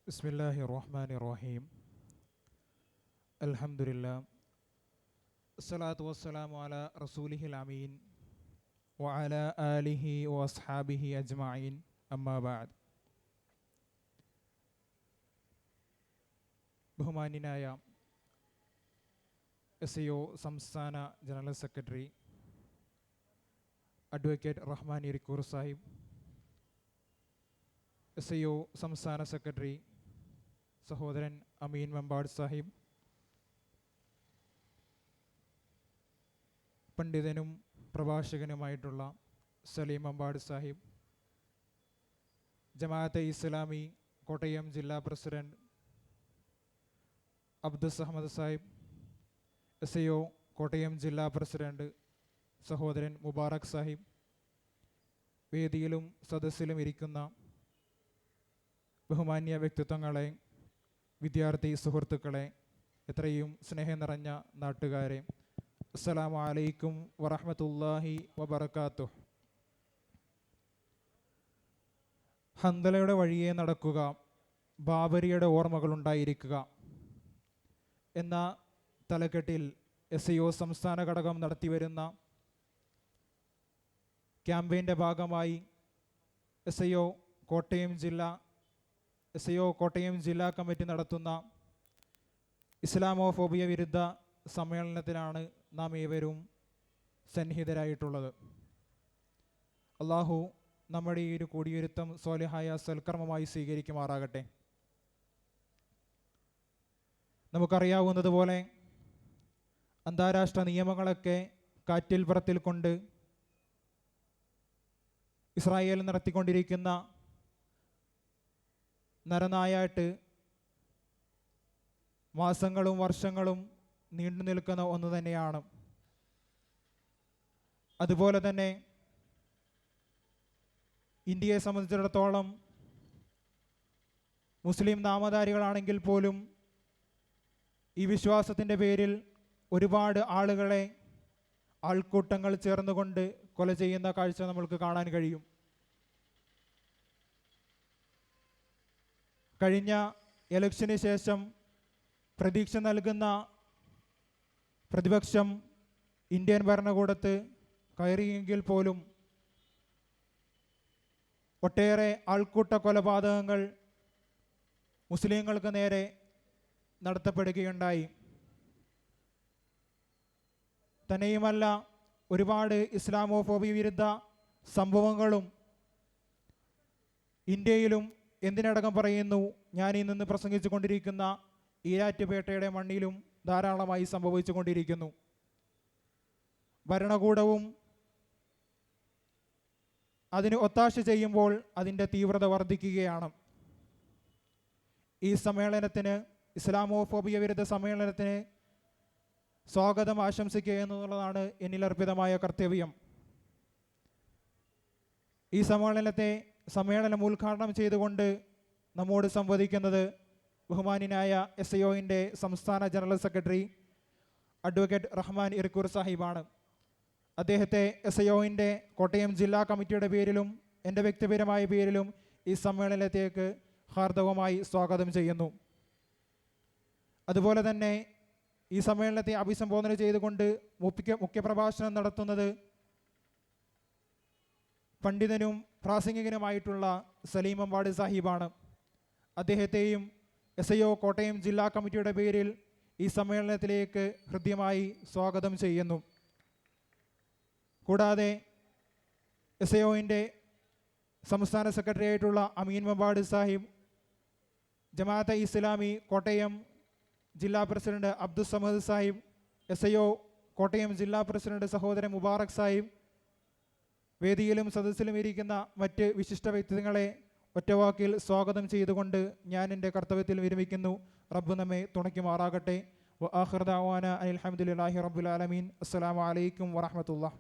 ബിസ്മില്ലാഹിർ റഹ്മാനിർ റഹീം. അൽഹംദുലില്ലാഹ് അസ്സലാത്തു വസ്സലാമു അലാ റസൂലിഹിൽ അമീൻ വഅലാ ആലിഹി വഅസ്ഹാബിഹി അജ്മഈൻ. അമ്മാ ബഅദ്. ബഹുമാന്യനായ SAO സംസ്ഥാന general secretary advocate Rahman Irikkur Sahib, SAO സംസ്ഥാന സെക്രട്ടറി സഹോദരൻ അമീൻ മമ്പാട് സാഹിബ്, പണ്ഡിതനും പ്രഭാഷകനുമായിട്ടുള്ള സലീം മമ്പാട് സാഹിബ്, ജമാഅത്തെ ഇസ്ലാമി കോട്ടയം ജില്ലാ പ്രസിഡന്റ് അബ്ദുസ് അഹമ്മദ് സാഹിബ്, SAO കോട്ടയം ജില്ലാ പ്രസിഡന്റ് സഹോദരൻ മുബാറക് സാഹിബ്, വേദിയിലും സദസ്സിലും ഇരിക്കുന്ന ബഹുമാന്യ വ്യക്തിത്വങ്ങളെ, വിദ്യാർത്ഥി സുഹൃത്തുക്കളെ, എത്രയും സ്നേഹം നിറഞ്ഞ നാട്ടുകാരെ, അസ്സലാമു അലൈക്കും വറഹ്മത്തുള്ളാഹി വബറകാതുഹു. ഹന്തലയുടെ വഴിയെ നടക്കുക, ബാബരിയുടെ ഓർമ്മകളുണ്ടായിരിക്കുക എന്ന തലക്കെട്ടിൽ SAO സംസ്ഥാന ഘടകം നടത്തിവരുന്ന ക്യാമ്പയിൻ്റെ ഭാഗമായി SAO കോട്ടയം ജില്ലാ കമ്മിറ്റി നടത്തുന്ന ഇസ്ലാമോഫോബിയ വിരുദ്ധ സമ്മേളനത്തിലാണ് നാം ഏവരും സന്നിഹിതരായിട്ടുള്ളത്. അള്ളാഹു നമ്മുടെ ഈ ഒരു കൂടിയൊരുത്തം സ്വാലിഹായ സൽക്കർമ്മമായി സ്വീകരിക്കുമാറാകട്ടെ. നമുക്കറിയാവുന്നതുപോലെ അന്താരാഷ്ട്ര നിയമങ്ങളൊക്കെ കാറ്റിൽ പുറത്തിൽ കൊണ്ട് ഇസ്രായേൽ നടത്തിക്കൊണ്ടിരിക്കുന്ന നരനായാട്ട് മാസങ്ങളും വർഷങ്ങളും നീണ്ടു നിൽക്കുന്ന ഒന്ന് തന്നെയാണ്. അതുപോലെ തന്നെ ഇന്ത്യയെ സംബന്ധിച്ചിടത്തോളം മുസ്ലിം നാമധാരികളാണെങ്കിൽ പോലും ഈ വിശ്വാസത്തിൻ്റെ പേരിൽ ഒരുപാട് ആളുകളെ ആൾക്കൂട്ടങ്ങൾ ചേർന്നുകൊണ്ട് കൊല ചെയ്യുന്ന കാഴ്ച നമ്മൾക്ക് കാണാൻ കഴിയും. കഴിഞ്ഞ ഇലക്ഷന് ശേഷം പ്രതീക്ഷ നൽകുന്ന പ്രതിപക്ഷം ഇന്ത്യൻ ഭരണകൂടത്ത് കയറിയെങ്കിൽ പോലും ഒട്ടേറെ ആൾക്കൂട്ട കൊലപാതകങ്ങൾ മുസ്ലിങ്ങൾക്ക് നേരെ നടത്തപ്പെടുകയുണ്ടായി. തന്നെയുമല്ല, ഒരുപാട് ഇസ്ലാമോഫോബിയ വിരുദ്ധ സംഭവങ്ങളും ഇന്ത്യയിലും, എന്തിനടക്കം പറയുന്നു, ഞാൻ ഈ നിന്ന് പ്രസംഗിച്ചു കൊണ്ടിരിക്കുന്ന ഈരാറ്റുപേട്ടയുടെ മണ്ണിലും ധാരാളമായി സംഭവിച്ചു കൊണ്ടിരിക്കുന്നു. ഭരണകൂടവും അതിന് ഒത്താശ ചെയ്യുമ്പോൾ അതിൻ്റെ തീവ്രത വർദ്ധിക്കുകയാണ്. ഈ സമ്മേളനത്തിന്, ഇസ്ലാമോഫോബിയ വിരുദ്ധ സമ്മേളനത്തിന് സ്വാഗതം ആശംസിക്കുക എന്നുള്ളതാണ് എന്നിലർപ്പിതമായ കർത്തവ്യം. ഈ സമ്മേളനം ഉദ്ഘാടനം ചെയ്തുകൊണ്ട് നമ്മോട് സംവദിക്കുന്നത് ബഹുമാന്യനായ SAOൻ്റെ സംസ്ഥാന general secretary advocate Rahman Irikkur സാഹിബാണ്. അദ്ദേഹത്തെ SAOൻ്റെ കോട്ടയം ജില്ലാ കമ്മിറ്റിയുടെ പേരിലും എൻ്റെ വ്യക്തിപരമായ പേരിലും ഈ സമ്മേളനത്തിലേക്ക് ഹാർദവമായി സ്വാഗതം ചെയ്യുന്നു. അതുപോലെ തന്നെ ഈ സമ്മേളനത്തെ അഭിസംബോധന ചെയ്തുകൊണ്ട് മുഖ്യപ്രഭാഷണം നടത്തുന്നത് പണ്ഡിതനും പ്രാസംഗികനുമായിട്ടുള്ള സലീം മമ്പാട് സാഹിബാണ്. അദ്ദേഹത്തെയും SAO കോട്ടയം ജില്ലാ കമ്മിറ്റിയുടെ പേരിൽ ഈ സമ്മേളനത്തിലേക്ക് ഹൃദ്യമായി സ്വാഗതം ചെയ്യുന്നു. കൂടാതെ SAOൻ്റെ സംസ്ഥാന സെക്രട്ടറി ആയിട്ടുള്ള അമീൻ മമ്പാട് സാഹിബ്, ജമാഅത്തെ ഇസ്ലാമി കോട്ടയം ജില്ലാ പ്രസിഡന്റ് അബ്ദുസ് സമദ് സാഹിബ്, SAO കോട്ടയം ജില്ലാ പ്രസിഡന്റ് സഹോദരൻ മുബാറക് സാഹിബ്, വേദിയിലും സദസ്സിലും ഇരിക്കുന്ന മറ്റ് വിശിഷ്ട വ്യക്തിത്വങ്ങളെ ഒറ്റവാക്കിൽ സ്വാഗതം ചെയ്തുകൊണ്ട് ഞാൻ എൻ്റെ കർത്തവ്യത്തിൽ വിരമിക്കുന്നു. റബ്ബ് നമ്മെ തുണയ്ക്കുമാറാകട്ടെ. വആഖിറു ദഅവാന അനിൽ ഹംദുലില്ലാഹി റബ്ബിൽ ആലമീൻ. അസ്സലാമു അലൈക്കും വറഹ്മത്തുള്ളാഹി.